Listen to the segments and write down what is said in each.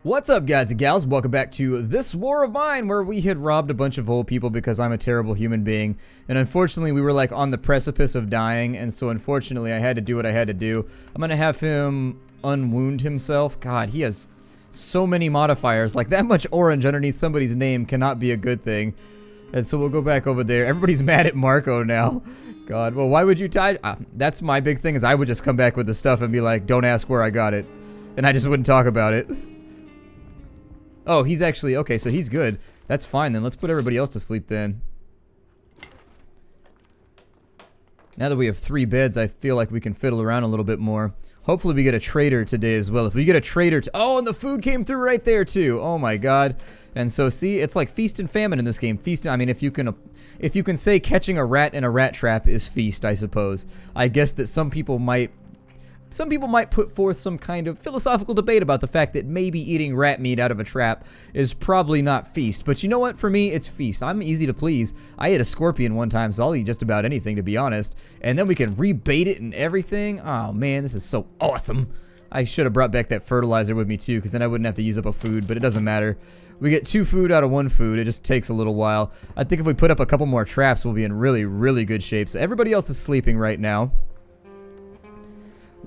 What's up, guys and gals? Welcome back to this war of mine where we had robbed a bunch of old people because I'm a terrible human being. And unfortunately, we were like on the precipice of dying, and so unfortunately I had to do what I had to do. I'm gonna have him unwound himself. God, he has so many modifiers. Like, that much orange underneath somebody's name cannot be a good thing. And so we'll go back over there. Everybody's mad at Marco now. God, well, why would you tie? That's my big thing, is I would just come back with the stuff and be like, don't ask where I got it. And I just wouldn't talk about it. Oh, he's actually, okay, so he's good. That's fine then. Let's put everybody else to sleep then. Now that we have 3 beds, I feel like we can fiddle around a little bit more. Hopefully we get a trader today as well. If we get a trader, oh, and the food came through right there too. Oh my god. And so see, it's like feast and famine in this game. Feast, I mean, if you can say catching a rat in a rat trap is feast, I suppose. I guess that some people might put forth some kind of philosophical debate about the fact that maybe eating rat meat out of a trap is probably not feast. But you know what? For me, it's feast. I'm easy to please. I ate a scorpion one time, so I'll eat just about anything, to be honest. And then we can rebait it and everything. Oh, man, this is so awesome. I should have brought back that fertilizer with me, too, because then I wouldn't have to use up a food, but it doesn't matter. We get 2 food out of 1 food. It just takes a little while. I think if we put up a couple more traps, we'll be in really, really good shape. So everybody else is sleeping right now.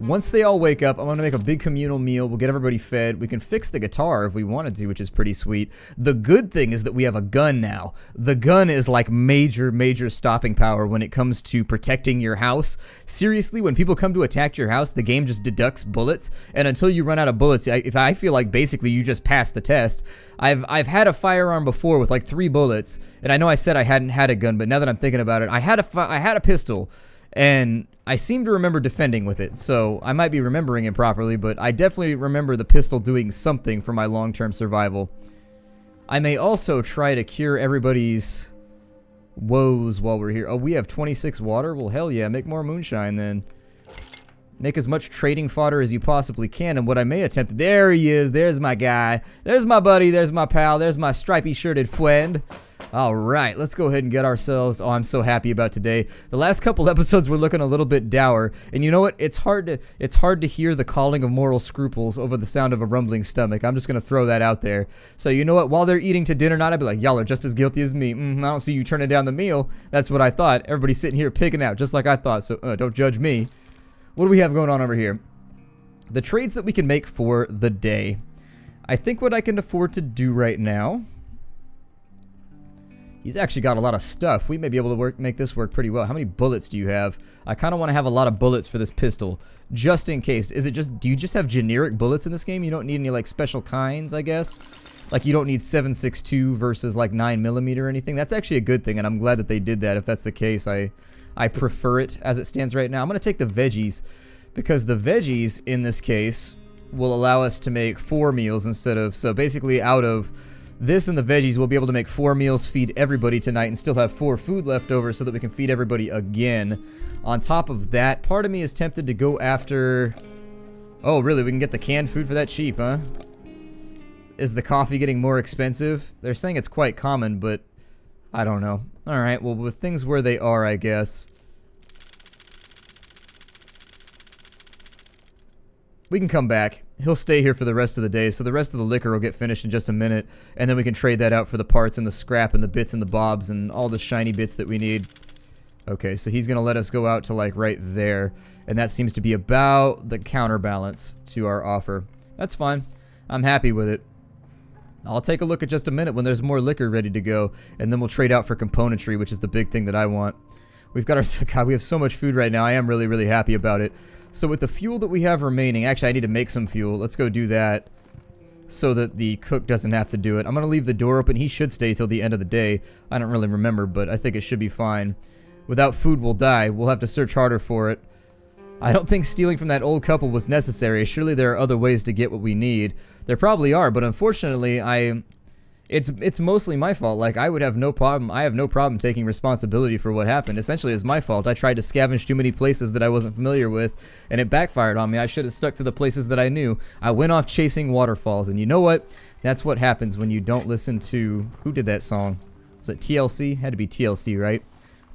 Once they all wake up, I'm going to make a big communal meal. We'll get everybody fed. We can fix the guitar if we wanted to, which is pretty sweet. The good thing is that we have a gun now. The gun is like major, major stopping power when it comes to protecting your house. Seriously, when people come to attack your house, the game just deducts bullets. And until you run out of bullets, I feel like basically you just passed the test. I've had a firearm before with like 3 bullets. And I know I said I hadn't had a gun, but now that I'm thinking about it, I had a pistol. And I seem to remember defending with it, so I might be remembering it properly, but I definitely remember the pistol doing something for my long-term survival. I may also try to cure everybody's woes while we're here. Oh, we have 26 water? Well, hell yeah, make more moonshine then. Make as much trading fodder as you possibly can, and what I may attempt... There he is, there's my guy. There's my buddy, there's my pal, there's my stripy-shirted friend. Alright, let's go ahead and get ourselves... Oh, I'm so happy about today. The last couple episodes were looking a little bit dour. And you know what? It's hard to hear the calling of moral scruples over the sound of a rumbling stomach. I'm just going to throw that out there. So you know what? While they're eating to dinner night, I'd be like, y'all are just as guilty as me. I don't see you turning down the meal. That's what I thought. Everybody's sitting here picking out just like I thought. So don't judge me. What do we have going on over here? The trades that we can make for the day. I think what I can afford to do right now... He's actually got a lot of stuff. We may be able to make this work pretty well. How many bullets do you have? I kind of want to have a lot of bullets for this pistol, just in case. Do you just have generic bullets in this game? You don't need any like special kinds, I guess? Like you don't need 7.62 versus like 9mm or anything. That's actually a good thing, and I'm glad that they did that. If that's the case, I prefer it as it stands right now. I'm going to take the veggies, because the veggies in this case will allow us to make 4 meals instead of... So basically out of... This and the veggies, we'll be able to make 4 meals, feed everybody tonight, and still have 4 food left over so that we can feed everybody again. On top of that, part of me is tempted to go after... Oh, really? We can get the canned food for that cheap, huh? Is the coffee getting more expensive? They're saying it's quite common, but I don't know. Alright, well, with things where they are, I guess. We can come back. He'll stay here for the rest of the day, so the rest of the liquor will get finished in just a minute, and then we can trade that out for the parts and the scrap and the bits and the bobs and all the shiny bits that we need. Okay, so he's gonna let us go out to like right there, and that seems to be about the counterbalance to our offer. That's fine. I'm happy with it. I'll take a look at just a minute when there's more liquor ready to go, and then we'll trade out for componentry, which is the big thing that I want. We've got our... God, we have so much food right now. I am really, really happy about it. So with the fuel that we have remaining... Actually, I need to make some fuel. Let's go do that so that the cook doesn't have to do it. I'm going to leave the door open. He should stay till the end of the day. I don't really remember, but I think it should be fine. Without food, we'll die. We'll have to search harder for it. I don't think stealing from that old couple was necessary. Surely there are other ways to get what we need. There probably are, but unfortunately, It's mostly my fault. Like, I have no problem taking responsibility for what happened. Essentially, it's my fault. I tried to scavenge too many places that I wasn't familiar with, and it backfired on me. I should have stuck to the places that I knew. I went off chasing waterfalls, and you know what? That's what happens when you don't listen to... Who did that song? Was it TLC? Had to be TLC, right?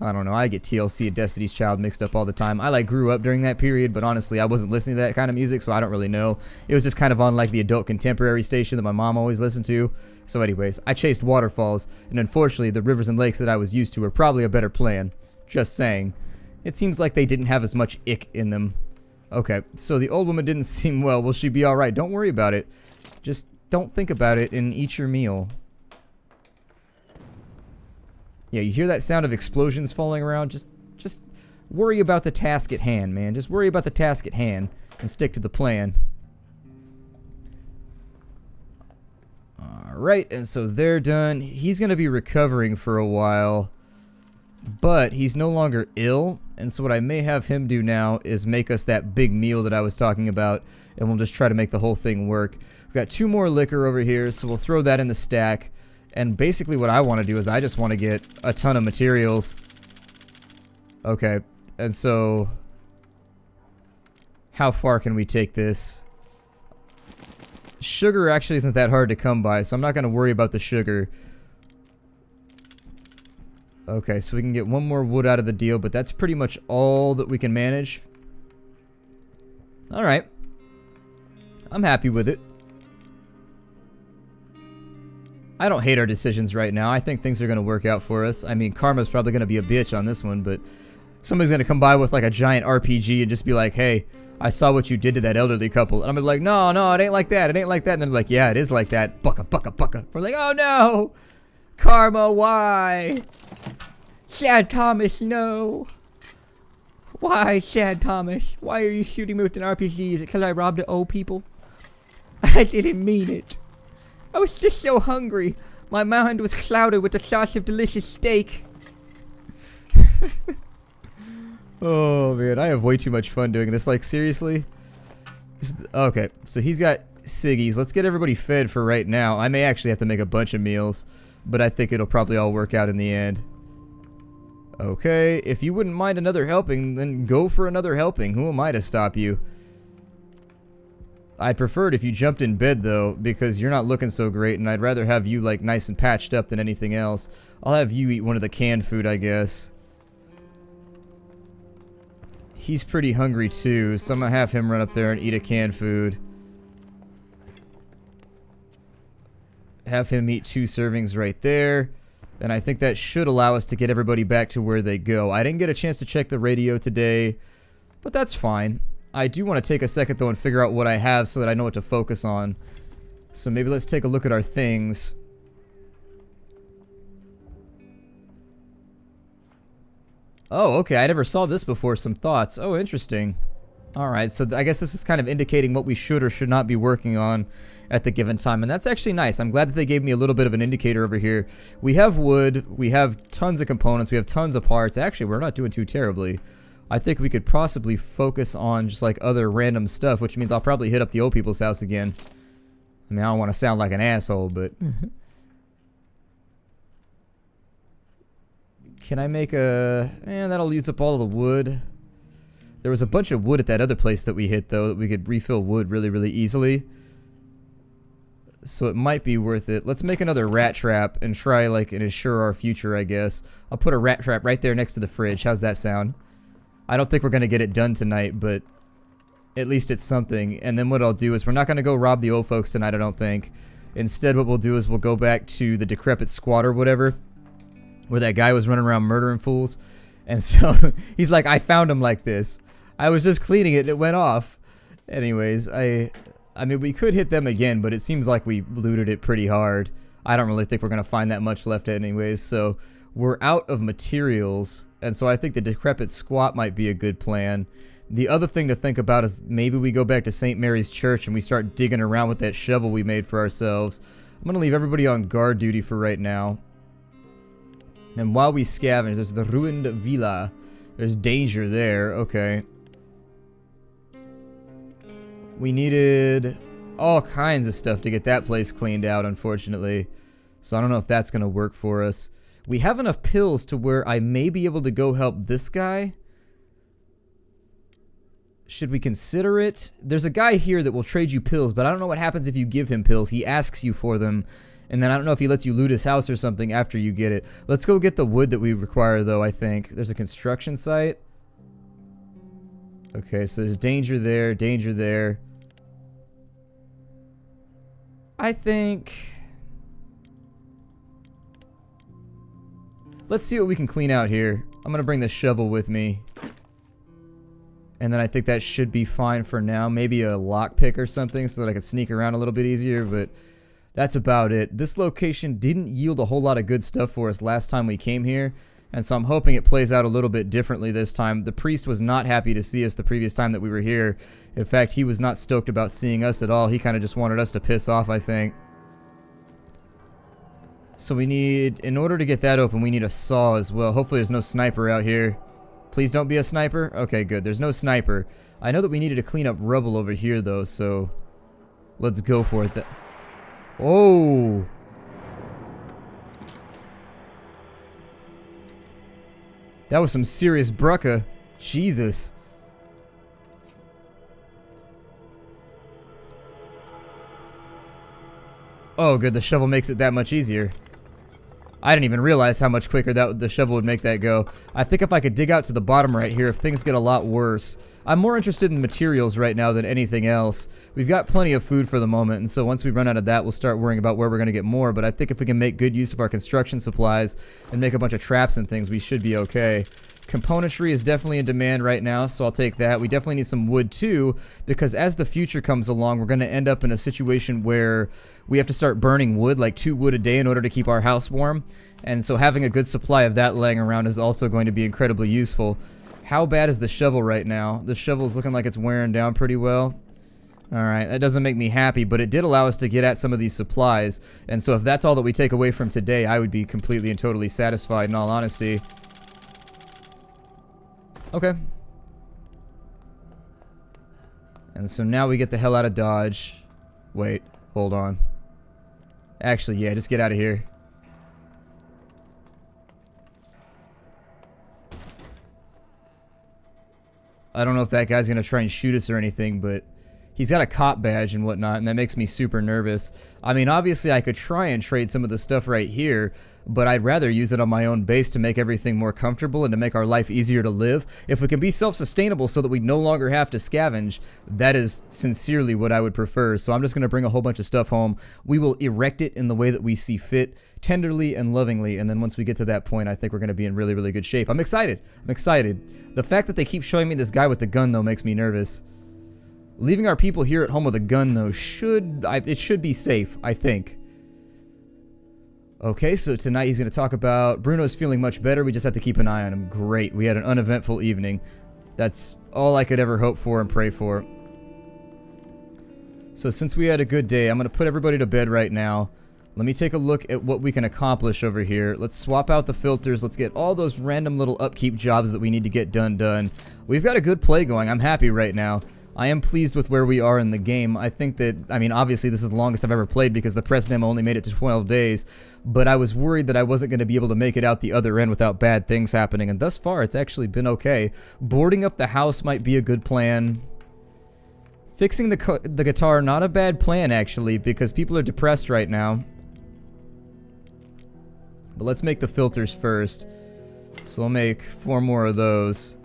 I don't know. I get TLC and Destiny's Child mixed up all the time. I like grew up during that period, but honestly, I wasn't listening to that kind of music, so I don't really know. It was just kind of on like the adult contemporary station that my mom always listened to. So anyways, I chased Waterfalls, and unfortunately, the rivers and lakes that I was used to were probably a better plan. Just saying. It seems like they didn't have as much ick in them. Okay, so the old woman didn't seem well. Will she be alright? Don't worry about it. Just don't think about it and eat your meal. Yeah, you hear that sound of explosions falling around? Just worry about the task at hand, man. Just worry about the task at hand and stick to the plan. Alright, and so they're done. He's going to be recovering for a while, but he's no longer ill, and so what I may have him do now is make us that big meal that I was talking about, and we'll just try to make the whole thing work. We've got 2 more liquor over here, so we'll throw that in the stack. And basically what I want to do is I just want to get a ton of materials. Okay, and so how far can we take this? Sugar actually isn't that hard to come by, so I'm not going to worry about the sugar. Okay, so we can get 1 more wood out of the deal, but that's pretty much all that we can manage. Alright. I'm happy with it. I don't hate our decisions right now. I think things are going to work out for us. I mean, karma's probably going to be a bitch on this one, but somebody's going to come by with like a giant RPG and just be like, hey, I saw what you did to that elderly couple. And I'm going to be like, no, it ain't like that. It ain't like that. And then they're like, yeah, it is like that. Bucka, bucka, bucka. We're like, oh no. Karma, why? Sad Thomas, no. Why, Sad Thomas? Why are you shooting me with an RPG? Is it because I robbed the old people? I didn't mean it. I was just so hungry. My mind was clouded with the sauce of delicious steak. Oh man, I have way too much fun doing this. Like, seriously? Okay, so he's got ciggies. Let's get everybody fed for right now. I may actually have to make a bunch of meals, but I think it'll probably all work out in the end. Okay, if you wouldn't mind another helping, then go for another helping. Who am I to stop you? I'd prefer it if you jumped in bed, though, because you're not looking so great, and I'd rather have you, like, nice and patched up than anything else. I'll have you eat one of the canned food, I guess. He's pretty hungry, too, so I'm gonna have him run up there and eat a canned food. Have him eat 2 servings right there, and I think that should allow us to get everybody back to where they go. I didn't get a chance to check the radio today, but that's fine. I do want to take a second, though, and figure out what I have so that I know what to focus on. So maybe let's take a look at our things. Oh, okay, I never saw this before. Some thoughts. Oh, interesting. Alright, so I guess this is kind of indicating what we should or should not be working on at the given time, and that's actually nice. I'm glad that they gave me a little bit of an indicator over here. We have wood, we have tons of components, we have tons of parts. Actually, we're not doing too terribly. I think we could possibly focus on just like other random stuff, which means I'll probably hit up the old people's house again. I mean, I don't want to sound like an asshole, but... Can I make a... that'll use up all of the wood. There was a bunch of wood at that other place that we hit, though, that we could refill wood really, really easily. So it might be worth it. Let's make another rat trap and try, like, and assure our future, I guess. I'll put a rat trap right there next to the fridge. How's that sound? I don't think we're going to get it done tonight, but at least it's something. And then what I'll do is we're not going to go rob the old folks tonight, I don't think. Instead, what we'll do is we'll go back to the decrepit squat or whatever, where that guy was running around murdering fools. And so he's like, I found him like this. I was just cleaning it and it went off. Anyways, I mean, we could hit them again, but it seems like we looted it pretty hard. I don't really think we're going to find that much left anyways, so we're out of materials, and so I think the decrepit squat might be a good plan. The other thing to think about is maybe we go back to St. Mary's Church and we start digging around with that shovel we made for ourselves. I'm going to leave everybody on guard duty for right now. And while we scavenge, there's the ruined villa. There's danger there. Okay. We needed all kinds of stuff to get that place cleaned out, unfortunately. So I don't know if that's going to work for us. We have enough pills to where I may be able to go help this guy. Should we consider it? There's a guy here that will trade you pills, but I don't know what happens if you give him pills. He asks you for them, And then I don't know if he lets you loot his house or something after you get it. Let's go get the wood that we require, though, I think. There's a construction site. Okay, so there's danger there, danger there. I think... let's see what we can clean out here. I'm gonna bring the shovel with me. And then I think that should be fine for now. Maybe a lockpick or something so that I can sneak around a little bit easier, but that's about it. This location didn't yield a whole lot of good stuff for us last time we came here, and so I'm hoping it plays out a little bit differently this time. The priest was not happy to see us the previous time that we were here. In fact, he was not stoked about seeing us at all. He kind of just wanted us to piss off, I think. So we need, in order to get that open, we need a saw as well. Hopefully there's no sniper out here. Please don't be a sniper. Okay, good. There's no sniper. I know that we needed to clean up rubble over here, though, so let's go for it. Oh! That was some serious brucka. Jesus. Oh, good. The shovel makes it that much easier. I didn't even realize how much quicker the shovel would make that go. I think if I could dig out to the bottom right here, if things get a lot worse. I'm more interested in materials right now than anything else. We've got plenty of food for the moment, and so once we run out of that, we'll start worrying about where we're going to get more. But I think if we can make good use of our construction supplies and make a bunch of traps and things, we should be okay. Componentry is definitely in demand right now, so I'll take that. We definitely need some wood too, because as the future comes along, we're going to end up in a situation where we have to start burning wood, like 2 wood a day, in order to keep our house warm. And so having a good supply of that laying around is also going to be incredibly useful. How bad is the shovel right now? The shovel's looking like it's wearing down pretty well. Alright, that doesn't make me happy, but it did allow us to get at some of these supplies. And so if that's all that we take away from today, I would be completely and totally satisfied, in all honesty. Okay. And so now we get the hell out of Dodge. Wait, hold on. Actually, yeah, just get out of here. I don't know if that guy's gonna try and shoot us or anything, but he's got a cop badge and whatnot, and that makes me super nervous. I mean, obviously I could try and trade some of the stuff right here, but I'd rather use it on my own base to make everything more comfortable and to make our life easier to live. If we can be self-sustainable so that we no longer have to scavenge, that is sincerely what I would prefer. So I'm just going to bring a whole bunch of stuff home. We will erect it in the way that we see fit, tenderly and lovingly, and then once we get to that point, I think we're going to be in really, really good shape. I'm excited. I'm excited. The fact that they keep showing me this guy with the gun, though, makes me nervous. Leaving our people here at home with a gun, though, it should be safe, I think. Okay, so tonight he's going to talk about Bruno's feeling much better. We just have to keep an eye on him. Great. We had an uneventful evening. That's all I could ever hope for and pray for. So since we had a good day, I'm going to put everybody to bed right now. Let me take a look at what we can accomplish over here. Let's swap out the filters. Let's get all those random little upkeep jobs that we need to get done. We've got a good play going. I'm happy right now. I am pleased with where we are in the game. I think that, I mean, obviously this is the longest I've ever played because the press demo only made it to 12 days, but I was worried that I wasn't going to be able to make it out the other end without bad things happening, and thus far it's actually been okay. Boarding up the house might be a good plan. Fixing the guitar, not a bad plan actually, because people are depressed right now. But let's make the filters first. So I'll make 4 more of those.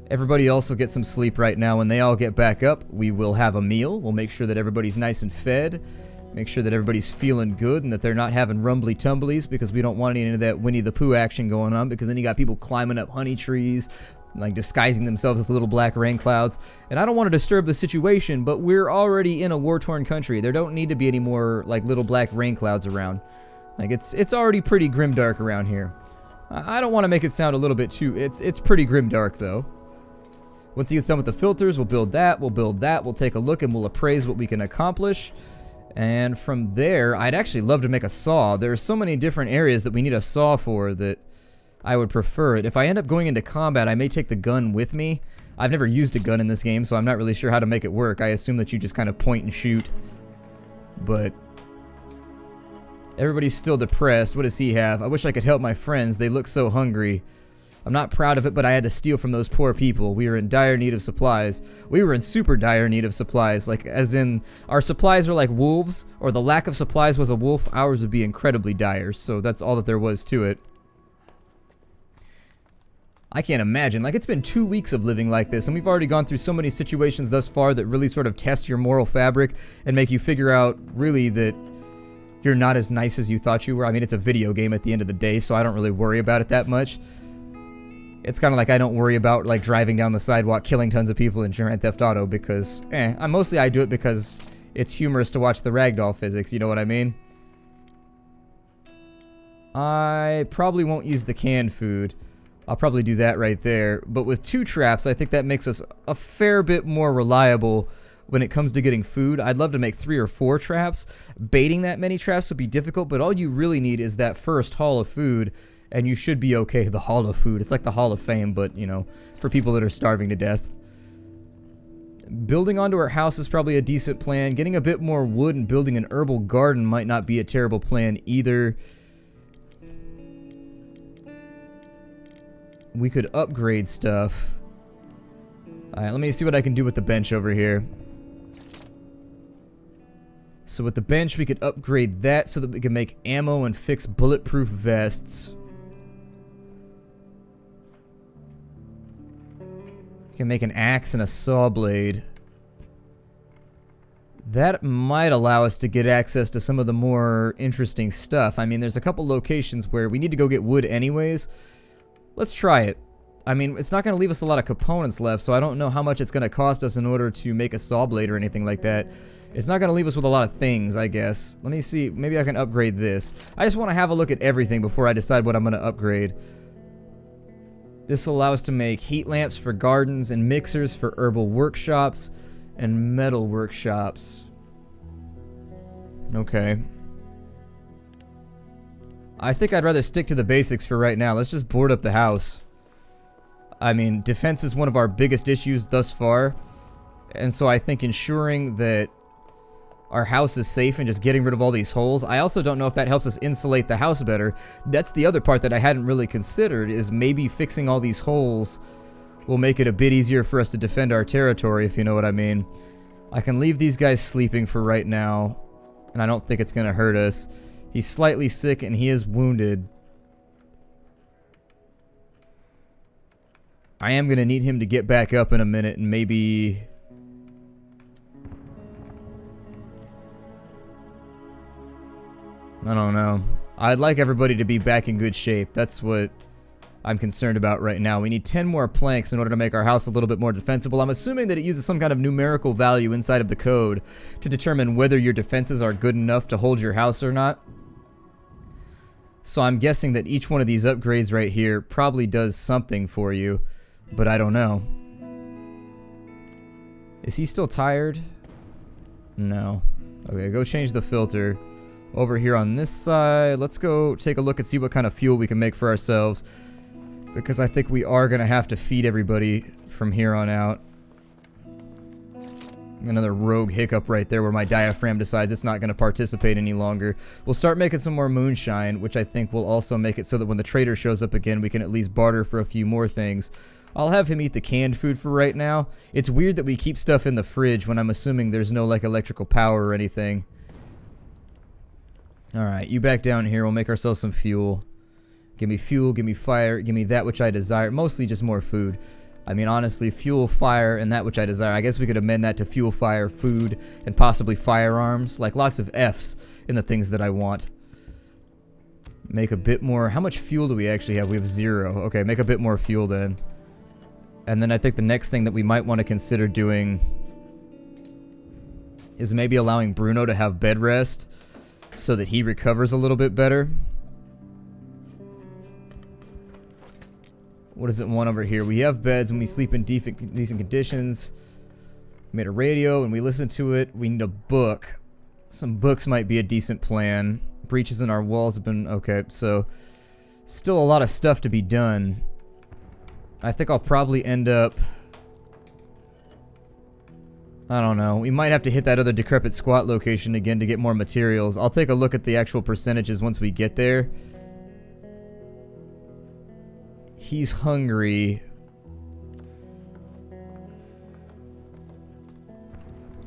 Everybody else will get some sleep right now. When they all get back up, we will have a meal. We'll make sure that everybody's nice and fed. Make sure that everybody's feeling good and that they're not having rumbly tumblies, because we don't want any of that Winnie the Pooh action going on, because then you got people climbing up honey trees, like disguising themselves as little black rain clouds. And I don't want to disturb the situation, but we're already in a war-torn country. There don't need to be any more like little black rain clouds around. Like it's already pretty grimdark around here. I don't want to make it sound a little bit too... It's pretty grimdark though. Once he gets done with the filters, we'll build that, we'll take a look and we'll appraise what we can accomplish. And from there, I'd actually love to make a saw. There are so many different areas that we need a saw for that I would prefer it. If I end up going into combat, I may take the gun with me. I've never used a gun in this game, so I'm not really sure how to make it work. I assume that you just kind of point and shoot. But everybody's still depressed. What does he have? I wish I could help my friends. They look so hungry. I'm not proud of it, but I had to steal from those poor people. We were in dire need of supplies. We were in super dire need of supplies, like as in our supplies are like wolves, or the lack of supplies was a wolf. Ours would be incredibly dire, so that's all that there was to it. I can't imagine. Like, it's been 2 weeks of living like this, and we've already gone through so many situations thus far that really sort of test your moral fabric and make you figure out, really, that you're not as nice as you thought you were. I mean, it's a video game at the end of the day, so I don't really worry about it that much. It's kind of like I don't worry about, like, driving down the sidewalk, killing tons of people in Grand Theft Auto because, I do it because it's humorous to watch the ragdoll physics, you know what I mean? I probably won't use the canned food. I'll probably do that right there. But with 2 traps, I think that makes us a fair bit more reliable when it comes to getting food. I'd love to make 3 or 4 traps. Baiting that many traps would be difficult, but all you really need is that first haul of food, and you should be okay. The Hall of Food. It's like the Hall of Fame, but, you know, for people that are starving to death. Building onto our house is probably a decent plan. Getting a bit more wood and building an herbal garden might not be a terrible plan either. We could upgrade stuff. Alright, let me see what I can do with the bench over here. So with the bench, we could upgrade that so that we can make ammo and fix bulletproof vests. We can make an axe and a saw blade. That might allow us to get access to some of the more interesting stuff. I mean, there's a couple locations where we need to go get wood anyways. Let's try it. I mean, it's not going to leave us a lot of components left, so I don't know how much it's going to cost us in order to make a saw blade or anything like that. It's not going to leave us with a lot of things, I guess. Let me see. Maybe I can upgrade this. I just want to have a look at everything before I decide what I'm going to upgrade. This will allow us to make heat lamps for gardens and mixers for herbal workshops and metal workshops. Okay. I think I'd rather stick to the basics for right now. Let's just board up the house. I mean, defense is one of our biggest issues thus far. And so I think ensuring that our house is safe and just getting rid of all these holes. I also don't know if that helps us insulate the house better. That's the other part that I hadn't really considered, is maybe fixing all these holes will make it a bit easier for us to defend our territory, if you know what I mean. I can leave these guys sleeping for right now, and I don't think it's going to hurt us. He's slightly sick and he is wounded. I am going to need him to get back up in a minute and maybe... I don't know. I'd like everybody to be back in good shape. That's what I'm concerned about right now. We need 10 more planks in order to make our house a little bit more defensible. I'm assuming that it uses some kind of numerical value inside of the code to determine whether your defenses are good enough to hold your house or not. So I'm guessing that each one of these upgrades right here probably does something for you, but I don't know. Is he still tired? No. Okay, go change the filter. Over here on this side, let's go take a look and see what kind of fuel we can make for ourselves, because I think we are going to have to feed everybody from here on out. Another rogue hiccup right there where my diaphragm decides it's not going to participate any longer. We'll start making some more moonshine, which I think will also make it so that when the trader shows up again, we can at least barter for a few more things. I'll have him eat the canned food for right now. It's weird that we keep stuff in the fridge when I'm assuming there's no, like, electrical power or anything. Alright, you back down here. We'll make ourselves some fuel. Give me fuel, give me fire, give me that which I desire. Mostly just more food. I mean, honestly, fuel, fire, and that which I desire. I guess we could amend that to fuel, fire, food, and possibly firearms. Like, lots of F's in the things that I want. Make a bit more. How much fuel do we actually have? We have 0. Okay, make a bit more fuel then. And then I think the next thing that we might want to consider doing is maybe allowing Bruno to have bed rest so that he recovers a little bit better. What does it want over here? We have beds and we sleep in decent conditions. We made a radio and we listen to it. We need a book. Some books might be a decent plan. Breaches in our walls have been... Okay, so still a lot of stuff to be done. I think I'll probably end up... I don't know. We might have to hit that other decrepit squat location again to get more materials. I'll take a look at the actual percentages once we get there. He's hungry.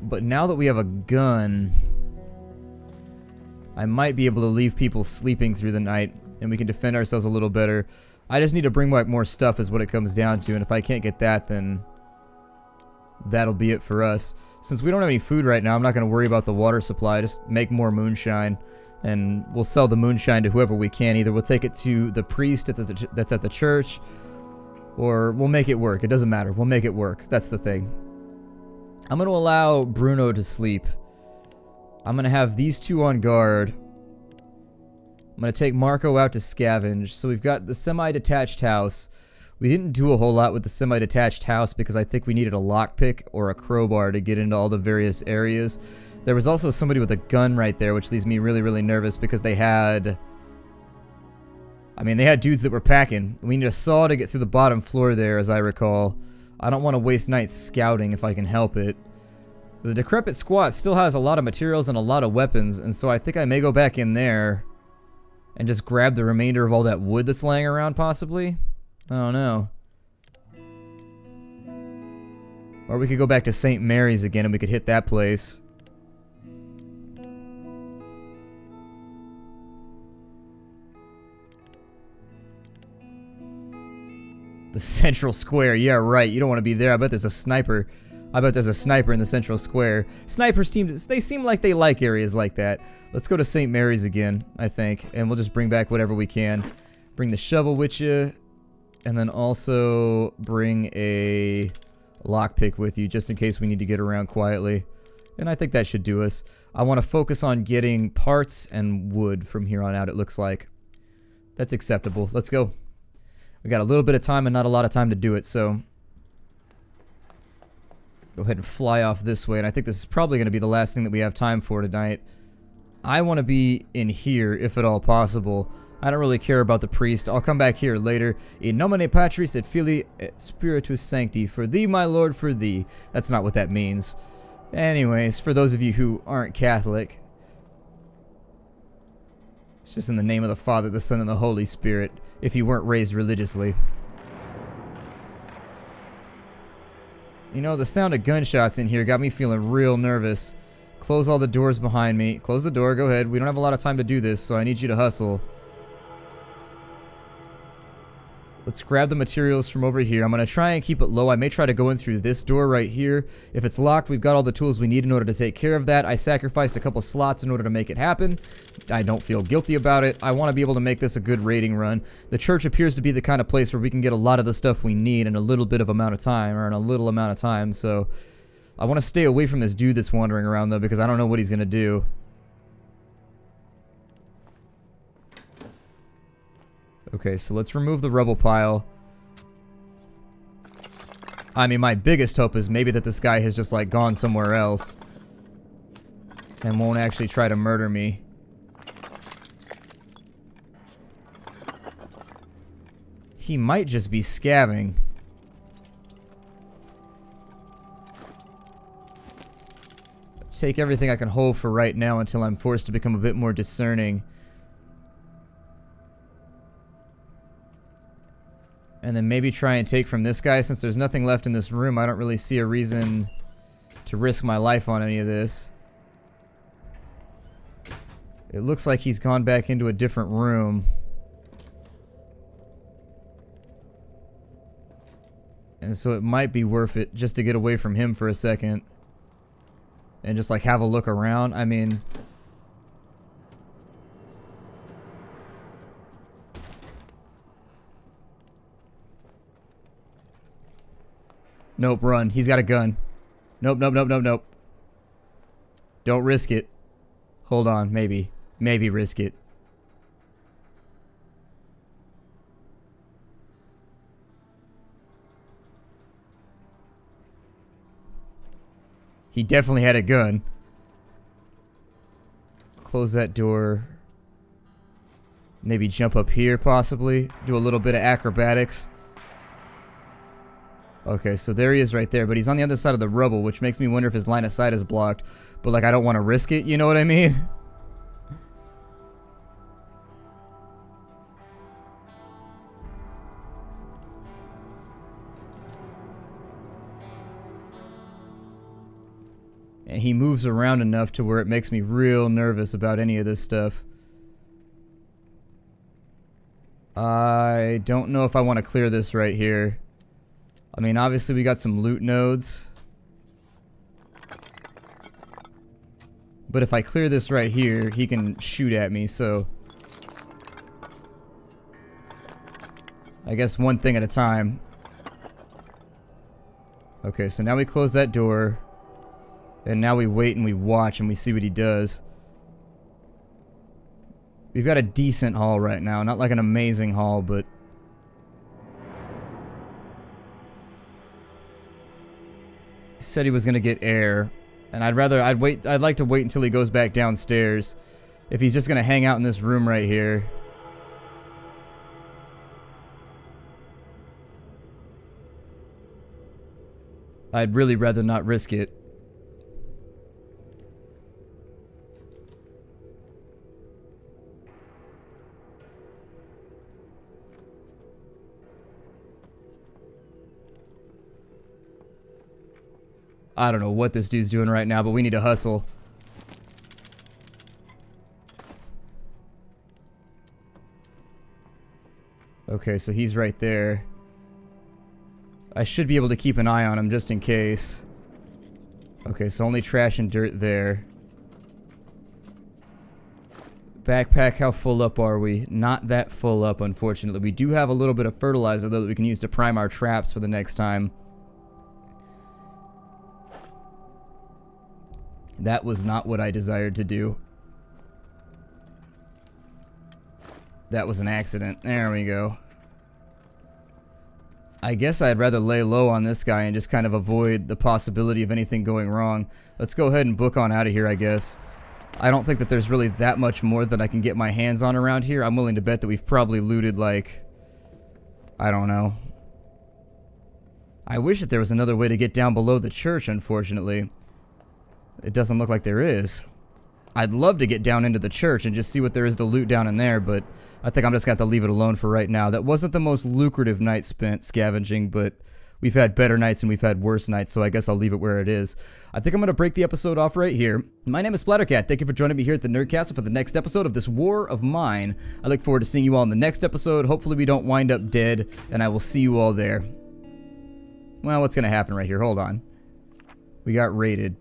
But now that we have a gun, I might be able to leave people sleeping through the night, and we can defend ourselves a little better. I just need to bring back more stuff is what it comes down to, and if I can't get that, then that'll be it for us. Since we don't have any food right now, I'm not going to worry about the water supply. Just make more moonshine, and we'll sell the moonshine to whoever we can. Either we'll take it to the priest that's at the church, or we'll make it work. It doesn't matter. We'll make it work. That's the thing. I'm going to allow Bruno to sleep. I'm going to have these two on guard. I'm going to take Marco out to scavenge. So we've got the semi-detached house. We didn't do a whole lot with the semi-detached house because I think we needed a lockpick or a crowbar to get into all the various areas. There was also somebody with a gun right there, which leaves me really, really nervous because they had... I mean, they had dudes that were packing. We need a saw to get through the bottom floor there, as I recall. I don't want to waste nights scouting if I can help it. The decrepit squat still has a lot of materials and a lot of weapons, and so I think I may go back in there and just grab the remainder of all that wood that's laying around, possibly. I don't know. Or we could go back to St. Mary's again and we could hit that place. The central square, yeah, right. You don't want to be there. I bet there's a sniper. I bet there's a sniper in the central square. Snipers they seem like they like areas like that. Let's go to St. Mary's again, I think, and we'll just bring back whatever we can. Bring the shovel with you, and then also bring a lockpick with you, just in case we need to get around quietly. And I think that should do us. I want to focus on getting parts and wood from here on out, it looks like. That's acceptable. Let's go. We got a little bit of time and not a lot of time to do it, so go ahead and fly off this way, and I think this is probably going to be the last thing that we have time for tonight. I want to be in here, if at all possible. I don't really care about the priest. I'll come back here later. In nomine Patris et Filii et Spiritus Sancti. For thee, my Lord, for thee. That's not what that means. Anyways, for those of you who aren't Catholic, it's just in the name of the Father, the Son, and the Holy Spirit, if you weren't raised religiously. You know, the sound of gunshots in here got me feeling real nervous. Close all the doors behind me. Close the door, go ahead. We don't have a lot of time to do this, so I need you to hustle. Let's grab the materials from over here. I'm going to try and keep it low. I may try to go in through this door right here. If it's locked, we've got all the tools we need in order to take care of that. I sacrificed a couple slots in order to make it happen. I don't feel guilty about it. I want to be able to make this a good raiding run. The church appears to be the kind of place where we can get a lot of the stuff we need in a little bit of amount of time, or in a little amount of time, so I want to stay away from this dude that's wandering around, though, because I don't know what he's going to do. Okay, so let's remove the rubble pile. I mean, my biggest hope is maybe that this guy has just, like, gone somewhere else and won't actually try to murder me. He might just be scavenging. Take everything I can hold for right now until I'm forced to become a bit more discerning. And then maybe try and take from this guy. Since there's nothing left in this room, I don't really see a reason to risk my life on any of this. It looks like he's gone back into a different room. And so it might be worth it just to get away from him for a second. And just like have a look around. I mean... Nope, run. He's got a gun. Nope, nope, nope, nope, nope. Don't risk it. Hold on, maybe. Maybe risk it. He definitely had a gun. Close that door. Maybe jump up here, possibly. Do a little bit of acrobatics. Okay, so there he is right there, but he's on the other side of the rubble, which makes me wonder if his line of sight is blocked. But, like, I don't want to risk it, you know what I mean? he moves around enough to where it makes me real nervous about any of this stuff. I don't know if I want to clear this right here. I mean, obviously we got some loot nodes. But if I clear this right here, he can shoot at me, so... I guess one thing at a time. Okay, so now we close that door. And now we wait and we watch and we see what he does. We've got a decent haul right now. Not like an amazing haul, but... He said he was gonna get air. And I'd like to wait until he goes back downstairs. If he's just gonna hang out in this room right here. I'd really rather not risk it. I don't know what this dude's doing right now, but we need to hustle. Okay, so he's right there. I should be able to keep an eye on him just in case. Okay, so only trash and dirt there. Backpack, how full up are we? Not that full up, unfortunately. We do have a little bit of fertilizer, though, that we can use to prime our traps for the next time. That was not what I desired to do. That was an accident. There we go. I guess I'd rather lay low on this guy and just kind of avoid the possibility of anything going wrong. Let's go ahead and book on out of here, I guess. I don't think that there's really that much more that I can get my hands on around here. I'm willing to bet that we've probably looted, like... I don't know. I wish that there was another way to get down below the church, unfortunately. It doesn't look like there is. I'd love to get down into the church and just see what there is to loot down in there, but I think I'm just going to have to leave it alone for right now. That wasn't the most lucrative night spent scavenging, but we've had better nights and we've had worse nights, so I guess I'll leave it where it is. I think I'm going to break the episode off right here. My name is Splattercat. Thank you for joining me here at the Nerdcastle for the next episode of this War of Mine. I look forward to seeing you all in the next episode. Hopefully we don't wind up dead, and I will see you all there. Well, what's going to happen right here? Hold on. We got raided.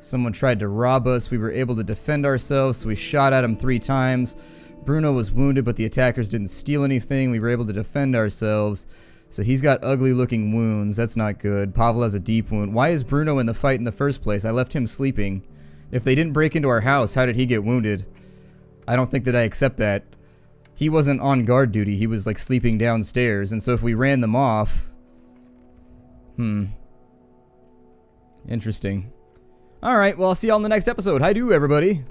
Someone tried to rob us. We were able to defend ourselves, so we shot at him 3 times. Bruno was wounded, but the attackers didn't steal anything. We were able to defend ourselves. So he's got ugly looking wounds. That's not good. Pavel has a deep wound. Why is Bruno in the fight in the first place? I left him sleeping. If they didn't break into our house, how did he get wounded? I don't think that I accept that. He wasn't on guard duty. He was like sleeping downstairs. And so if we ran them off... Interesting. Alright, well, I'll see y'all in the next episode. Hi-do, everybody.